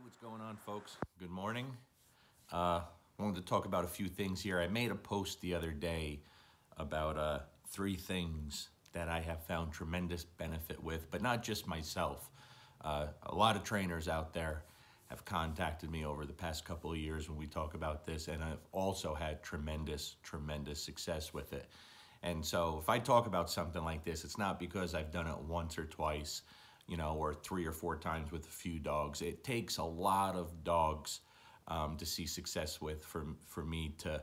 What's going on, folks? Good morning. Wanted to talk about a few things here. I made a post the other day about 3 things that I have found tremendous benefit with, but not just myself. A lot of trainers out there have contacted me over the past couple of years when we talk about this, and I've also had tremendous success with it. And so if I talk about something like this, it's not because I've done it once or twice, or 3 or 4 times with a few dogs. It takes a lot of dogs to see success with for me to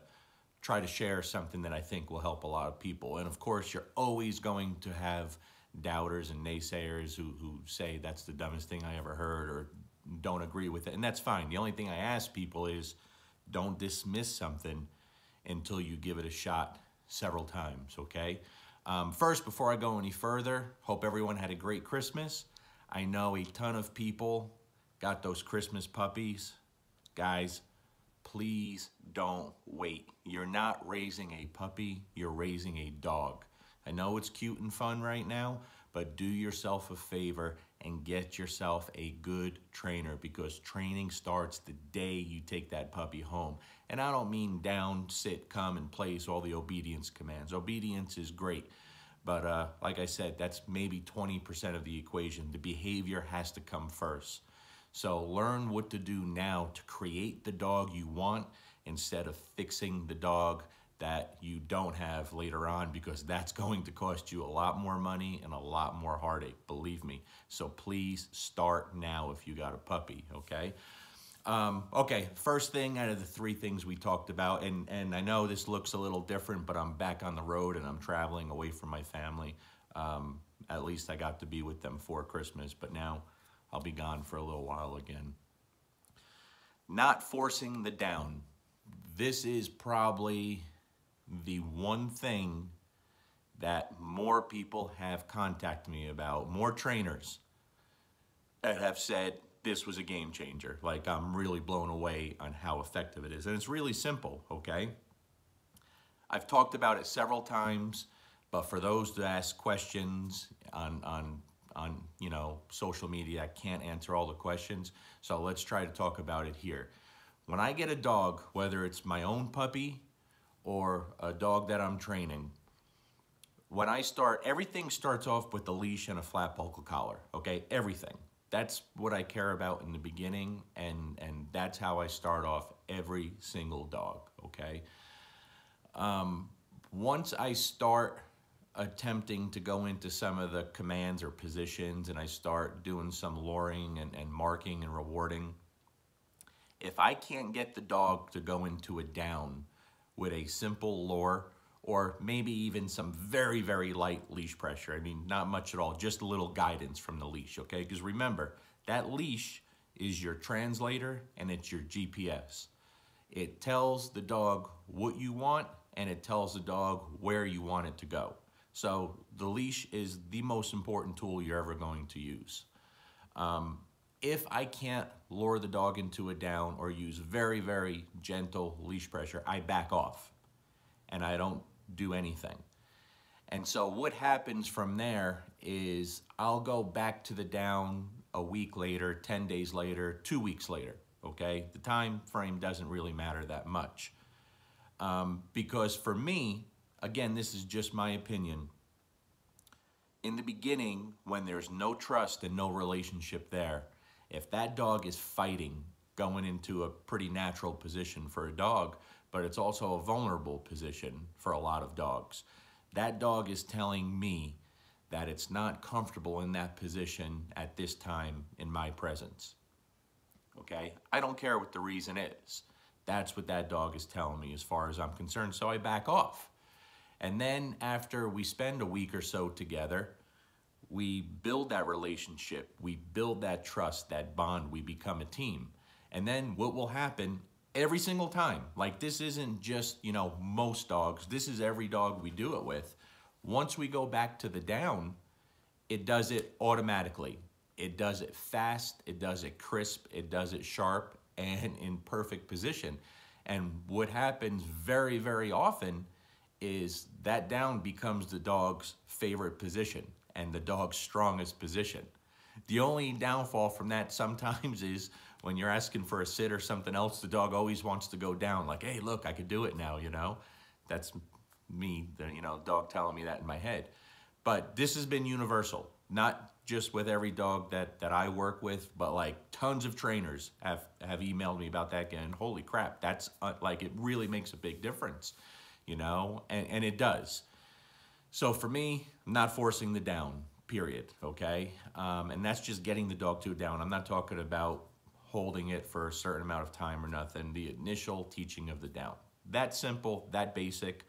try to share something that I think will help a lot of people. And of course, you're always going to have doubters and naysayers who say that's the dumbest thing I ever heard or don't agree with it. And that's fine. The only thing I ask people is don't dismiss something until you give it a shot several times, okay? First, before I go any further, hope everyone had a great Christmas. I know a ton of people got those Christmas puppies. Guys, please don't wait. You're not raising a puppy, you're raising a dog. I know it's cute and fun right now, but do yourself a favor and get yourself a good trainer, because training starts the day you take that puppy home. And I don't mean down, sit, come, and place all the obedience commands. Obedience is great, but like I said, that's maybe 20% of the equation. The behavior has to come first. So learn what to do now to create the dog you want instead of fixing the dog that you don't have later on, because that's going to cost you a lot more money and a lot more heartache, believe me. So please start now if you got a puppy, okay? Okay, first thing out of the 3 things we talked about, and I know this looks a little different, but I'm back on the road and I'm traveling away from my family. At least I got to be with them for Christmas, but now I'll be gone for a little while again. Not forcing the down. This is probably the one thing that more people have contacted me about, more trainers that have said this was a game changer. Like, I'm really blown away on how effective it is. And it's really simple, okay? I've talked about it several times, but for those that ask questions on social media, I can't answer all the questions. So let's try to talk about it here. When I get a dog, whether it's my own puppy or a dog that I'm training, when I start, everything starts off with a leash and a flat buckle collar, okay? Everything. That's what I care about in the beginning, and that's how I start off every single dog, okay? Once I start attempting to go into some of the commands or positions and I start doing some luring and marking and rewarding, if I can't get the dog to go into a down with a simple lure, or maybe even some very light leash pressure. I mean, not much at all, just a little guidance from the leash, okay? Because remember, that leash is your translator and it's your GPS. It tells the dog what you want and it tells the dog where you want it to go. So the leash is the most important tool you're ever going to use. If I can't lure the dog into a down or use very gentle leash pressure, I back off and I don't do anything. And so what happens from there is I'll go back to the down a week later, 10 days later, 2 weeks later, okay? The time frame doesn't really matter that much. Because for me, again, this is just my opinion, in the beginning, when there's no trust and no relationship there, if that dog is fighting, going into a pretty natural position for a dog, but it's also a vulnerable position for a lot of dogs, that dog is telling me that it's not comfortable in that position at this time in my presence, okay? I don't care what the reason is. That's what that dog is telling me as far as I'm concerned, so I back off. And then after we spend a week or so together, we build that relationship, we build that trust, that bond, we become a team. And then what will happen every single time, like this isn't just, most dogs, this is every dog we do it with. Once we go back to the down, it does it automatically. It does it fast, it does it crisp, it does it sharp and in perfect position. And what happens very often is that down becomes the dog's favorite position and the dog's strongest position. The only downfall from that sometimes is when you're asking for a sit or something else, the dog always wants to go down. Like, hey, look, I could do it now, you know? That's me, the, dog telling me that in my head. But this has been universal, not just with every dog that I work with, but like tons of trainers have emailed me about that again. Holy crap, that's like, it really makes a big difference, and it does. So for me, I'm not forcing the down, period, okay? And that's just getting the dog to a down. I'm not talking about holding it for a certain amount of time or nothing. The initial teaching of the down. That simple, that basic,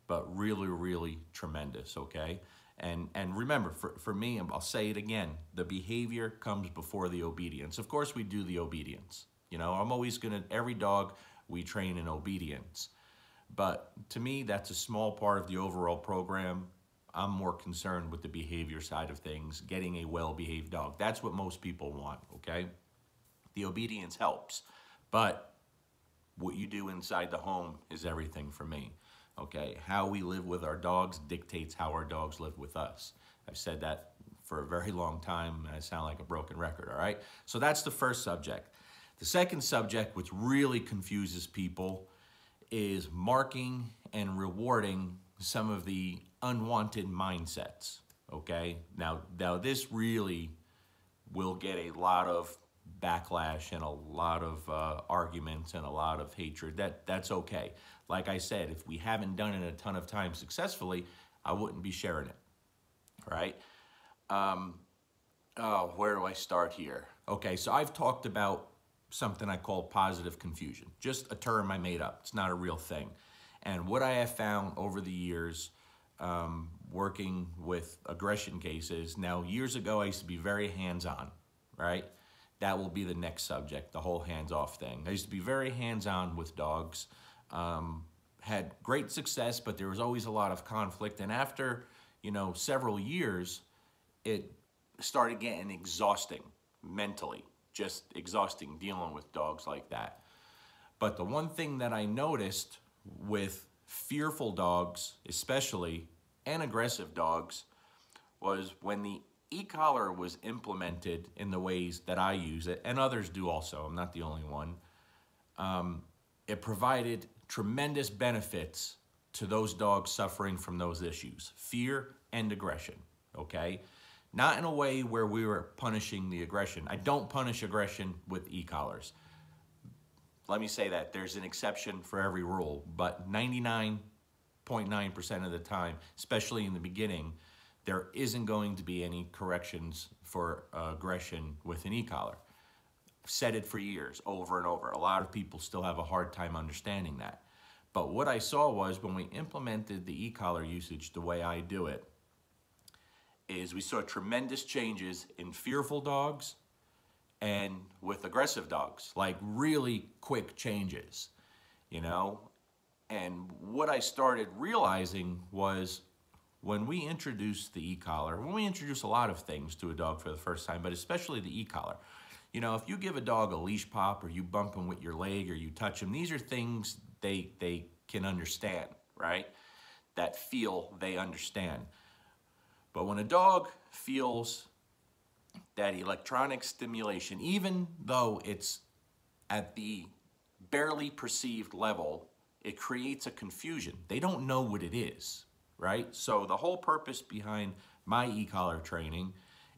but really, really tremendous, okay? And remember, for me, and I'll say it again, the behavior comes before the obedience. Of course we do the obedience. I'm always every dog we train in obedience. But to me, that's a small part of the overall program. I'm more concerned with the behavior side of things, getting a well-behaved dog. That's what most people want, okay? The obedience helps, but what you do inside the home is everything for me, okay? How we live with our dogs dictates how our dogs live with us. I've said that for a very long time, and I sound like a broken record, all right? So that's the first subject. The second subject, which really confuses people, is marking and rewarding some of the unwanted mindsets, okay? Now this really will get a lot of backlash and a lot of arguments and a lot of hatred. That's okay. Like I said, if we haven't done it a ton of times successfully, I wouldn't be sharing it, right? Where do I start here? Okay, so I've talked about something I call positive confusion, just a term I made up. It's not a real thing. And what I have found over the years, working with aggression cases, now years ago I used to be very hands-on, right? That will be the next subject, the whole hands-off thing. I used to be very hands-on with dogs, had great success, but there was always a lot of conflict. And after, several years, it started getting exhausting mentally, just exhausting dealing with dogs like that. But the one thing that I noticed with fearful dogs, especially, and aggressive dogs, was when the e-collar was implemented in the ways that I use it, and others do also, I'm not the only one, it provided tremendous benefits to those dogs suffering from those issues, fear and aggression, okay? Not in a way where we were punishing the aggression. I don't punish aggression with e-collars. Let me say that. There's an exception for every rule, but 99.9% of the time, especially in the beginning, there isn't going to be any corrections for aggression with an e-collar. I've said it for years, over and over. A lot of people still have a hard time understanding that. But what I saw was when we implemented the e-collar usage the way I do it, is we saw tremendous changes in fearful dogs and with aggressive dogs, like really quick changes, And what I started realizing was when we introduced the e-collar, when we introduce a lot of things to a dog for the first time, but especially the e-collar, if you give a dog a leash pop or you bump him with your leg or you touch him, these are things they can understand, right? That feel they understand. But when a dog feels that electronic stimulation, even though it's at the barely perceived level, it creates a confusion. They don't know what it is, right? So the whole purpose behind my e-collar training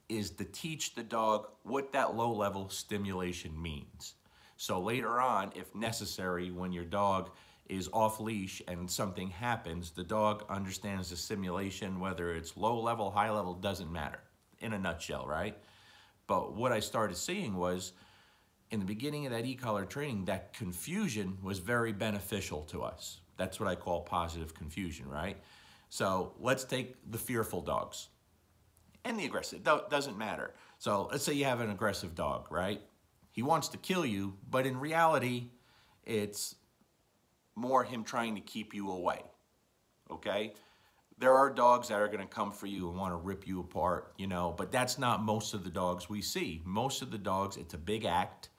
is to teach the dog what that low-level stimulation means. So later on, if necessary, when your dog is off leash and something happens, the dog understands the stimulation, whether it's low level, high level, doesn't matter, in a nutshell, right? But what I started seeing was, in the beginning of that e-collar training, that confusion was very beneficial to us. That's what I call positive confusion, right? So let's take the fearful dogs and the aggressive, doesn't matter. So let's say you have an aggressive dog, right? He wants to kill you, but in reality, it's more him trying to keep you away, okay? There are dogs that are gonna come for you and wanna rip you apart, but that's not most of the dogs we see. Most of the dogs, it's a big act,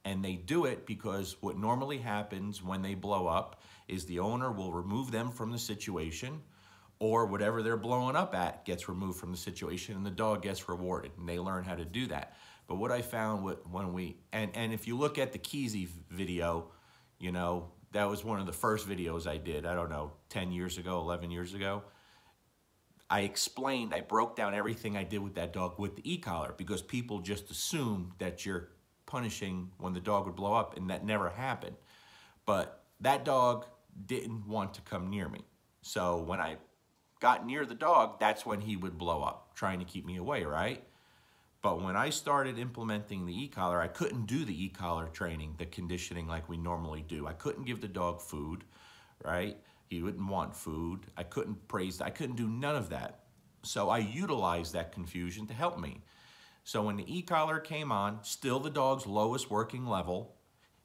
and they do it because what normally happens when they blow up is the owner will remove them from the situation, or whatever they're blowing up at gets removed from the situation and the dog gets rewarded, and they learn how to do that. But what I found when we, and if you look at the Keezy video, you know, that was one of the first videos I did, I don't know, 10 years ago, 11 years ago. I broke down everything I did with that dog with the e-collar, because people just assume that you're punishing when the dog would blow up, and that never happened. But that dog didn't want to come near me. So when I got near the dog, that's when he would blow up, trying to keep me away, right? But when I started implementing the e-collar, I couldn't do the e-collar training, the conditioning like we normally do. I couldn't give the dog food, right? He wouldn't want food. I couldn't praise, I couldn't do none of that. So I utilized that confusion to help me. So when the e-collar came on, still the dog's lowest working level,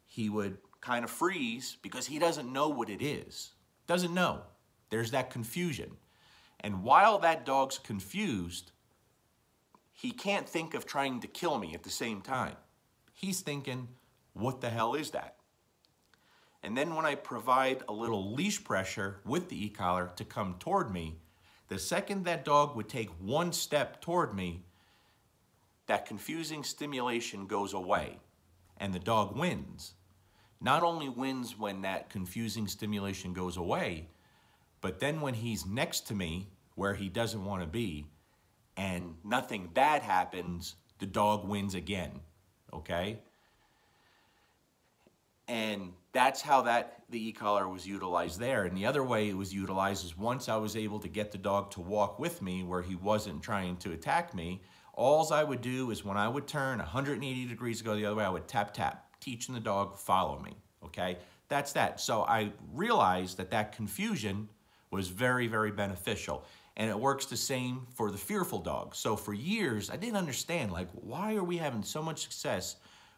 he would kind of freeze because he doesn't know what it is. Doesn't know. There's that confusion. And while that dog's confused, he can't think of trying to kill me at the same time. He's thinking, what the hell is that? And then when I provide a little leash pressure with the e-collar to come toward me, the second that dog would take one step toward me, that confusing stimulation goes away and the dog wins. Not only wins when that confusing stimulation goes away, but then when he's next to me where he doesn't want to be and nothing bad happens, the dog wins again, okay? And that's how the e-collar was utilized there. And the other way it was utilized is once I was able to get the dog to walk with me where he wasn't trying to attack me, all I would do is when I would turn 180 degrees, go the other way, I would tap, tap, teaching the dog, follow me, okay? That's that. So I realized that confusion was very, very beneficial. And it works the same for the fearful dog. So for years, I didn't understand, like, why are we having so much success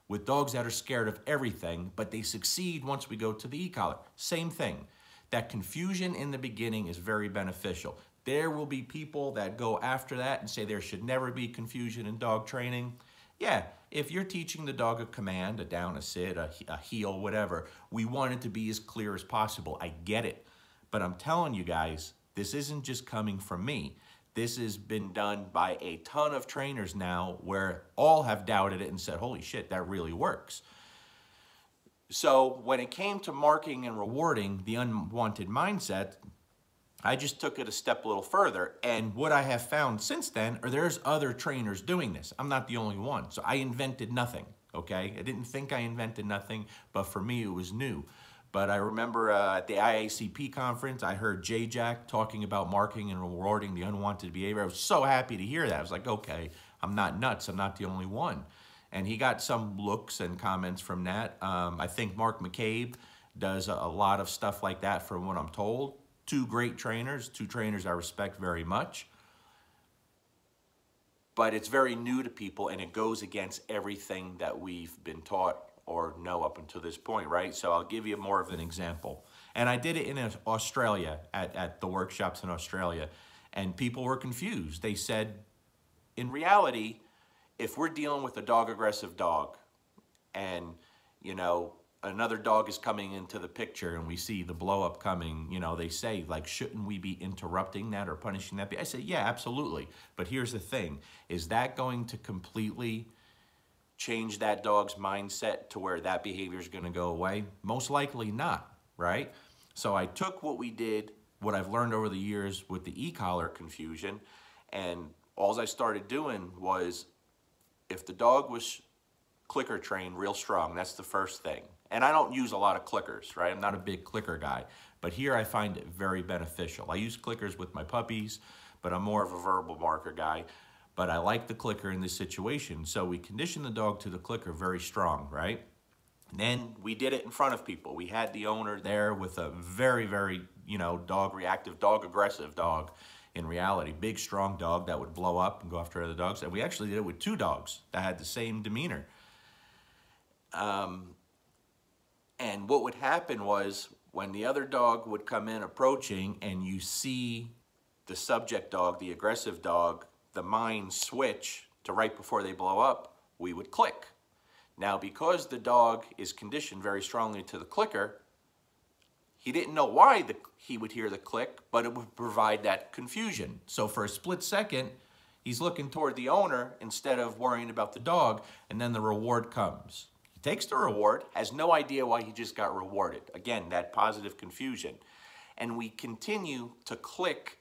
with dogs that are scared of everything, but they succeed once we go to the e-collar? Same thing. That confusion in the beginning is very beneficial. There will be people that go after that and say there should never be confusion in dog training. Yeah, if you're teaching the dog a command, a down, a sit, a heel, whatever, we want it to be as clear as possible. I get it. But I'm telling you guys, this isn't just coming from me. This has been done by a ton of trainers now where all have doubted it and said, holy shit, that really works. So when it came to marking and rewarding the unwanted mindset, I just took it a step a little further. And what I have found since then are there's other trainers doing this. I'm not the only one. So I invented nothing, okay? I didn't think I invented nothing, but for me it was new. But I remember at the IACP conference, I heard J-Jack talking about marking and rewarding the unwanted behavior. I was so happy to hear that. I was like, okay, I'm not nuts. I'm not the only one. And he got some looks and comments from that. I think Mark McCabe does a lot of stuff like that from what I'm told. Two great trainers, two trainers I respect very much. But it's very new to people and it goes against everything that we've been taught or know up until this point, right? So I'll give you more of an example. And I did it in Australia, at the workshops in Australia, and people were confused. They said, in reality, if we're dealing with a dog-aggressive dog and, you know, another dog is coming into the picture and we see the blow-up coming, you know, they say, like, shouldn't we be interrupting that or punishing that? I say, yeah, absolutely. But here's the thing. Is that going to completely change that dog's mindset to where that behavior is going to go away? Most likely not, right? So I took what we did, what I've learned over the years with the e-collar confusion, and all I started doing was, if the dog was clicker trained real strong, that's the first thing. And I don't use a lot of clickers, right? I'm not a big clicker guy, but here I find it very beneficial. I use clickers with my puppies, but I'm more of a verbal marker guy. But I like the clicker in this situation. So we conditioned the dog to the clicker very strong, right? And then we did it in front of people. We had the owner there with a very, very, you know, dog reactive, dog aggressive dog in reality. Big, strong dog that would blow up and go after other dogs. And we actually did it with two dogs that had the same demeanor. And what would happen was when the other dog would come in approaching and you see the subject dog, the aggressive dog, the mind switch to right before they blow up, we would click. Now, because the dog is conditioned very strongly to the clicker, he didn't know why he would hear the click, but it would provide that confusion. So for a split second, he's looking toward the owner instead of worrying about the dog, and then the reward comes. He takes the reward, has no idea why he just got rewarded. Again, that positive confusion. And we continue to click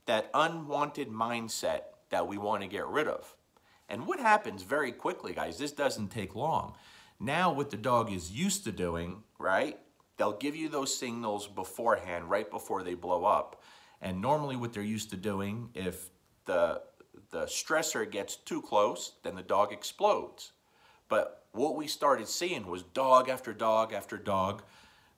that unwanted mindset that we want to get rid of. And what happens very quickly, guys, this doesn't take long. Now what the dog is used to doing, right? They'll give you those signals beforehand, right before they blow up. And normally what they're used to doing, if the stressor gets too close, then the dog explodes. But what we started seeing was dog after dog after dog.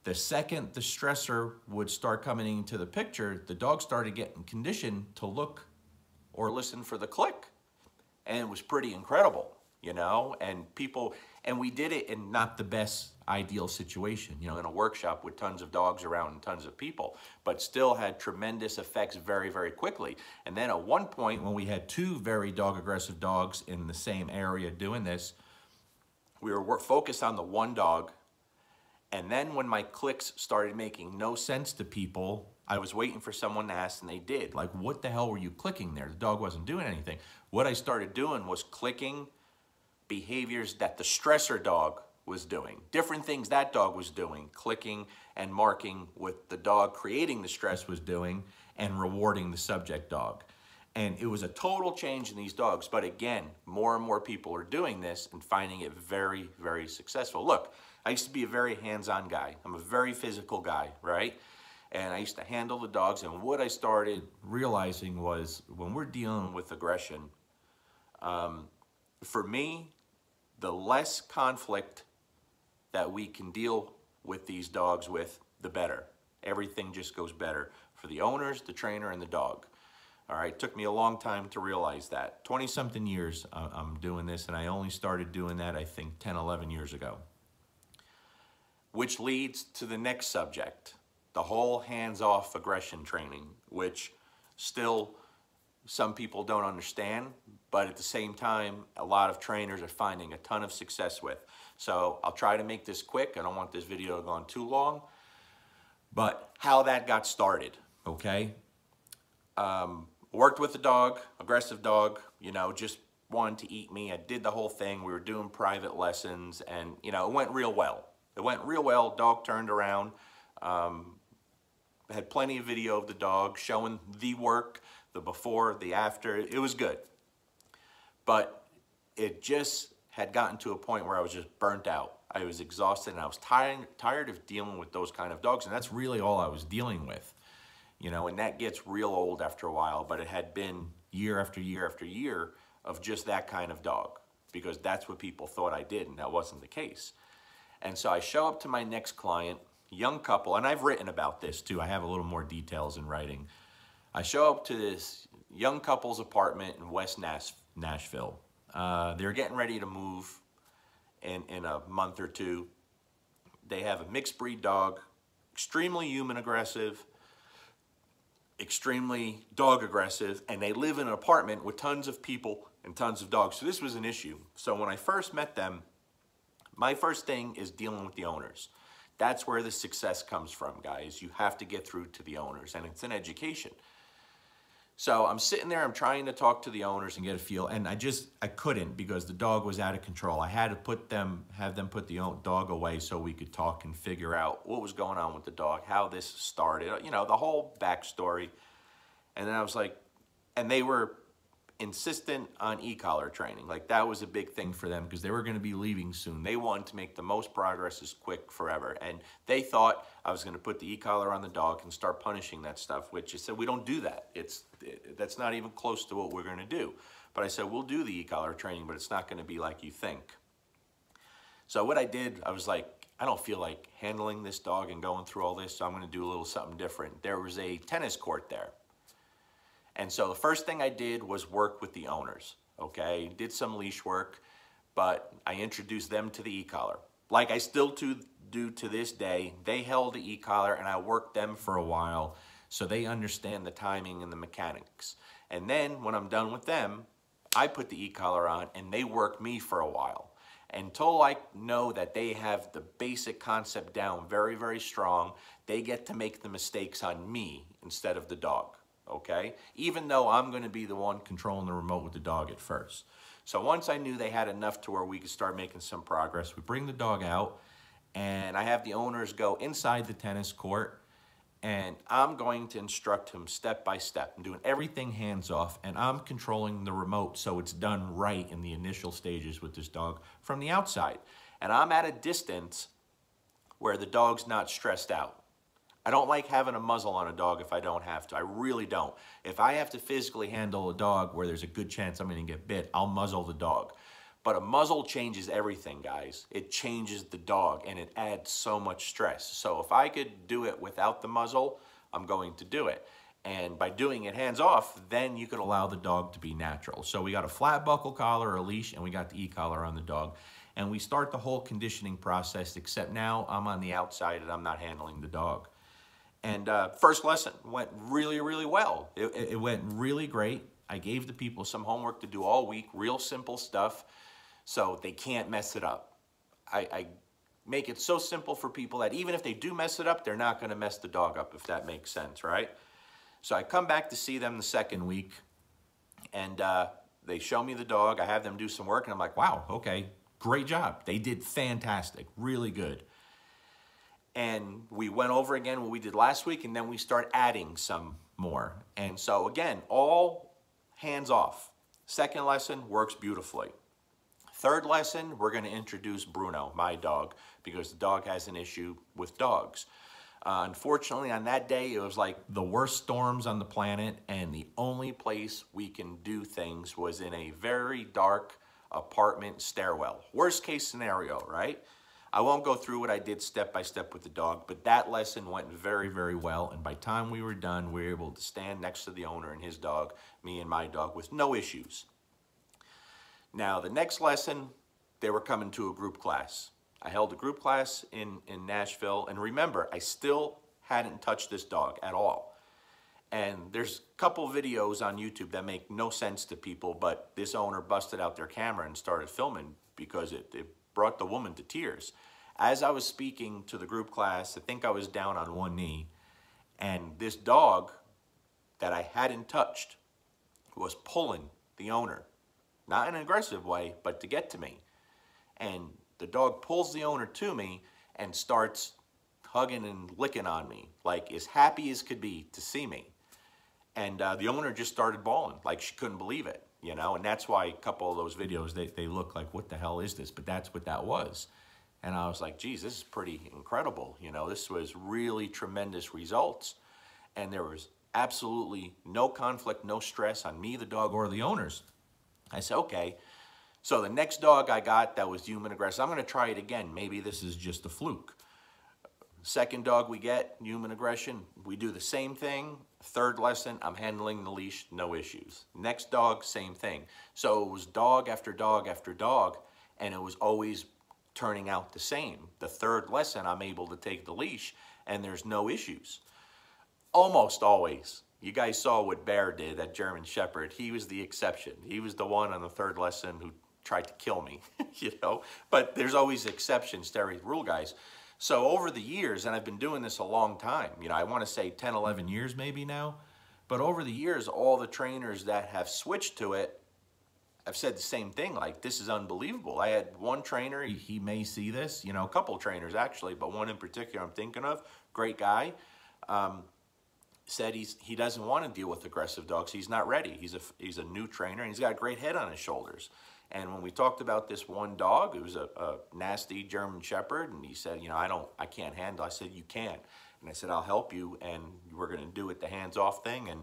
The second the stressor would start coming into the picture, the dog started getting conditioned to look or listen for the click. And it was pretty incredible, you know, and we did it in not the best ideal situation, you know, in a workshop with tons of dogs around and tons of people, but still had tremendous effects very, very quickly. And then at one point when we had two very dog aggressive dogs in the same area doing this, we were focused on the one dog. And then when my clicks started making no sense to people, I was waiting for someone to ask, and they did. Like, what the hell were you clicking there? The dog wasn't doing anything. What I started doing was clicking behaviors that the stressor dog was doing. Different things that dog was doing. Clicking and marking what the dog creating the stress was doing and rewarding the subject dog. And it was a total change in these dogs. But again, more and more people are doing this and finding it very, very successful. Look, I used to be a very hands-on guy. I'm a very physical guy, right? And I used to handle the dogs. And what I started realizing was when we're dealing with aggression, for me, the less conflict that we can deal with these dogs with, the better. Everything just goes better for the owners, the trainer, and the dog. All right, it took me a long time to realize that. 20-something years I'm doing this, and I only started doing that, I think, 10, 11 years ago. Which leads to the next subject, the whole hands-off aggression training, which still some people don't understand, but at the same time, a lot of trainers are finding a ton of success with. So I'll try to make this quick. I don't want this video going too long, but how that got started, okay? Worked with a dog, aggressive dog, you know, just wanted to eat me. I did the whole thing. We were doing private lessons, and, you know, it went real well. It went real well. Dog turned around. Had plenty of video of the dog showing the work, the before, the after. It was good. But it just had gotten to a point where I was just burnt out. I was exhausted, and I was tired of dealing with those kind of dogs, and that's really all I was dealing with. You know, and that gets real old after a while, but it had been year after year after year of just that kind of dog, because that's what people thought I did, and that wasn't the case. And so I show up to my next client, young couple, and I've written about this too. I have a little more details in writing. I show up to this young couple's apartment in West Nashville. They're getting ready to move in a month or two. They have a mixed breed dog, extremely human aggressive, extremely dog aggressive, and they live in an apartment with tons of people and tons of dogs. So this was an issue. So when I first met them, my first thing is dealing with the owners. That's where the success comes from, guys. You have to get through to the owners, and it's an education. So I'm sitting there, I'm trying to talk to the owners and get a feel, and I couldn't, because the dog was out of control. I had to have them put the dog away so we could talk and figure out what was going on with the dog, how this started, you know, the whole backstory. And then I was like, and they were insistent on e-collar training. Like, that was a big thing for them, because they were going to be leaving soon. They wanted to make the most progress as quick forever. And they thought I was going to put the e-collar on the dog and start punishing that stuff, which I said, we don't do that. That's not even close to what we're going to do. But I said, we'll do the e-collar training, but it's not going to be like you think. So what I did, I was like, I don't feel like handling this dog and going through all this, so I'm going to do a little something different. There was a tennis court there. And so the first thing I did was work with the owners, okay? Did some leash work, but I introduced them to the e-collar. Like I still do to this day. They held the e-collar, and I worked them for a while so they understand the timing and the mechanics. And then when I'm done with them, I put the e-collar on, and they work me for a while. Until I know that they have the basic concept down very, very strong, they get to make the mistakes on me instead of the dog, okay? Even though I'm gonna be the one controlling the remote with the dog at first. So once I knew they had enough to where we could start making some progress, we bring the dog out, and I have the owners go inside the tennis court, and I'm going to instruct him step by step. I'm doing everything hands off, and I'm controlling the remote so it's done right in the initial stages with this dog from the outside. And I'm at a distance where the dog's not stressed out. I don't like having a muzzle on a dog if I don't have to. I really don't. If I have to physically handle a dog where there's a good chance I'm gonna get bit, I'll muzzle the dog. But a muzzle changes everything, guys. It changes the dog, and it adds so much stress. So if I could do it without the muzzle, I'm going to do it. And by doing it hands off, then you could allow the dog to be natural. So we got a flat buckle collar or a leash, and we got the e-collar on the dog. And we start the whole conditioning process, except now I'm on the outside and I'm not handling the dog. And first lesson went really, really well. It went really great. I gave the people some homework to do all week, real simple stuff, so they can't mess it up. I make it so simple for people that even if they do mess it up, they're not gonna mess the dog up, if that makes sense, right? So I come back to see them the second week, and they show me the dog. I have them do some work, and I'm like, wow, okay, great job. They did fantastic, really good. And we went over again what we did last week, and then we start adding some more. And so again, all hands off. Second lesson works beautifully. Third lesson, we're gonna introduce Bruno, my dog, because the dog has an issue with dogs. Unfortunately, on that day, it was like the worst storms on the planet, and the only place we can do things was in a very dark apartment stairwell. Worst case scenario, right? I won't go through what I did step by step with the dog, but that lesson went very, very well. And by the time we were done, we were able to stand next to the owner and his dog, me and my dog, with no issues. Now, the next lesson, they were coming to a group class. I held a group class in Nashville, and remember, I still hadn't touched this dog at all. And there's a couple videos on YouTube that make no sense to people, but this owner busted out their camera and started filming because it brought the woman to tears. As I was speaking to the group class, I think I was down on one knee, and this dog that I hadn't touched was pulling the owner. Not in an aggressive way, but to get to me. And the dog pulls the owner to me and starts hugging and licking on me, like as happy as could be to see me. And the owner just started bawling, like she couldn't believe it, you know? And that's why a couple of those videos, they look like, what the hell is this? But that's what that was. And I was like, geez, this is pretty incredible. You know, this was really tremendous results. And there was absolutely no conflict, no stress on me, the dog, or the owners. I said, okay. So the next dog I got that was human aggressive, I'm gonna try it again. Maybe this is just a fluke. Second dog we get, human aggression, we do the same thing. Third lesson, I'm handling the leash, no issues. Next dog, same thing. So it was dog after dog after dog, and it was always turning out the same. The third lesson, I'm able to take the leash, and there's no issues. Almost always. You guys saw what Bear did, that German Shepherd. He was the exception. He was the one on the third lesson who tried to kill me, you know? But there's always exceptions to every rule, guys. So over the years, and I've been doing this a long time, you know, I want to say 10, 11 years maybe now, but over the years, all the trainers that have switched to it, I've said the same thing, like, this is unbelievable. I had one trainer, he may see this, you know, a couple trainers actually, but one in particular I'm thinking of, great guy, said he doesn't want to deal with aggressive dogs. He's not ready. He's a new trainer, and he's got a great head on his shoulders. And when we talked about this one dog, it was a nasty German Shepherd, and he said, you know, I can't handle. I said, you can. And I said, I'll help you, and we're going to do it the hands-off thing. And,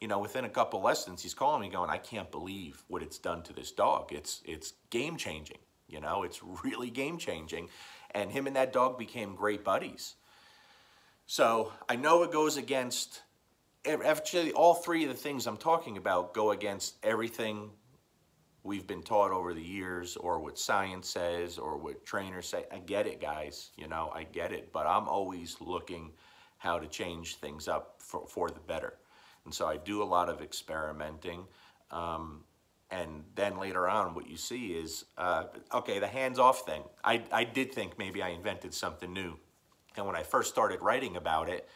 you know, within a couple lessons, he's calling me going, I can't believe what it's done to this dog. It's game-changing, you know, it's really game-changing. And him and that dog became great buddies. So I know it goes against, actually all three of the things I'm talking about go against everything we've been taught over the years, or what science says, or what trainers say. I get it, guys, you know, I get it, but I'm always looking how to change things up for the better. And so I do a lot of experimenting. And then later on, what you see is, okay, the hands-off thing. I did think maybe I invented something new. And when I first started writing about it,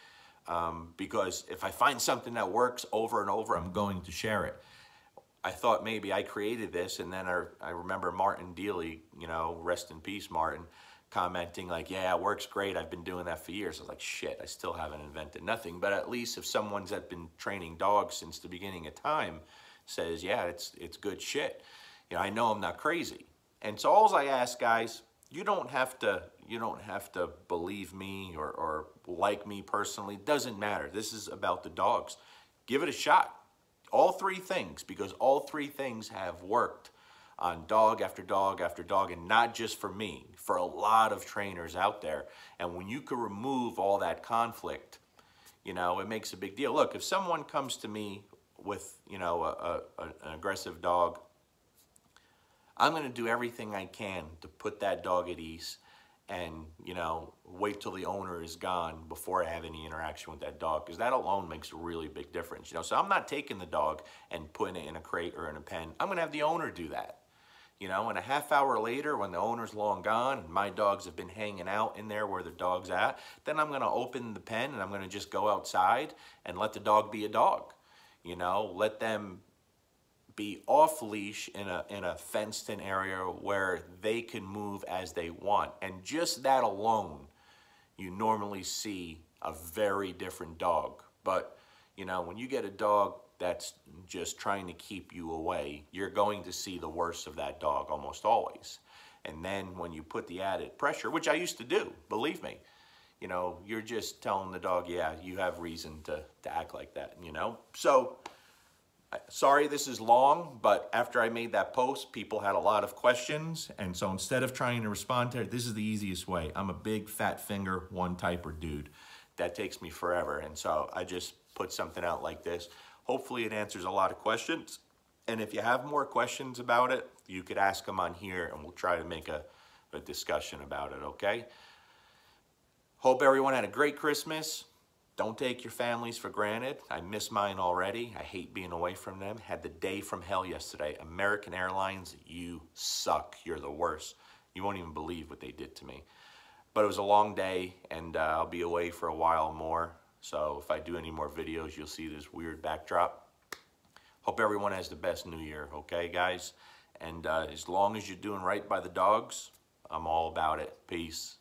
because if I find something that works over and over, I'm going to share it. I thought maybe I created this, and then I remember Martin Dealey, you know, rest in peace, Martin, commenting like, yeah, it works great. I've been doing that for years. I was like, shit, I still haven't invented nothing. But at least if someone's that been training dogs since the beginning of time says, yeah, it's good shit, you know, I know I'm not crazy. And so all I ask, guys, you don't have to believe me or like me personally. It doesn't matter. This is about the dogs. Give it a shot. All three things, because all three things have worked on dog after dog after dog, and not just for me, for a lot of trainers out there. And when you can remove all that conflict, you know, it makes a big deal. Look, if someone comes to me with, you know, an aggressive dog, I'm going to do everything I can to put that dog at ease and, you know, wait till the owner is gone before I have any interaction with that dog, because that alone makes a really big difference, you know. So I'm not taking the dog and putting it in a crate or in a pen. I'm going to have the owner do that, you know, and a half hour later when the owner's long gone and my dogs have been hanging out in there where the dog's at, then I'm going to open the pen and I'm going to just go outside and let the dog be a dog, you know, let them be off leash in a fenced in area where they can move as they want. And just that alone, you normally see a very different dog. But, you know, when you get a dog that's just trying to keep you away, you're going to see the worst of that dog almost always. And then when you put the added pressure, which I used to do, believe me, you know, you're just telling the dog, yeah, you have reason to act like that, you know? So, sorry this is long, but after I made that post, people had a lot of questions. And so instead of trying to respond to it, this is the easiest way. I'm a big fat finger, one typer dude. That takes me forever. And so I just put something out like this. Hopefully it answers a lot of questions. And if you have more questions about it, you could ask them on here and we'll try to make a discussion about it, okay? Hope everyone had a great Christmas. Don't take your families for granted. I miss mine already. I hate being away from them. Had the day from hell yesterday. American Airlines, you suck. You're the worst. You won't even believe what they did to me. But it was a long day, and I'll be away for a while more. So if I do any more videos, you'll see this weird backdrop. Hope everyone has the best New Year, okay, guys? And as long as you're doing right by the dogs, I'm all about it. Peace.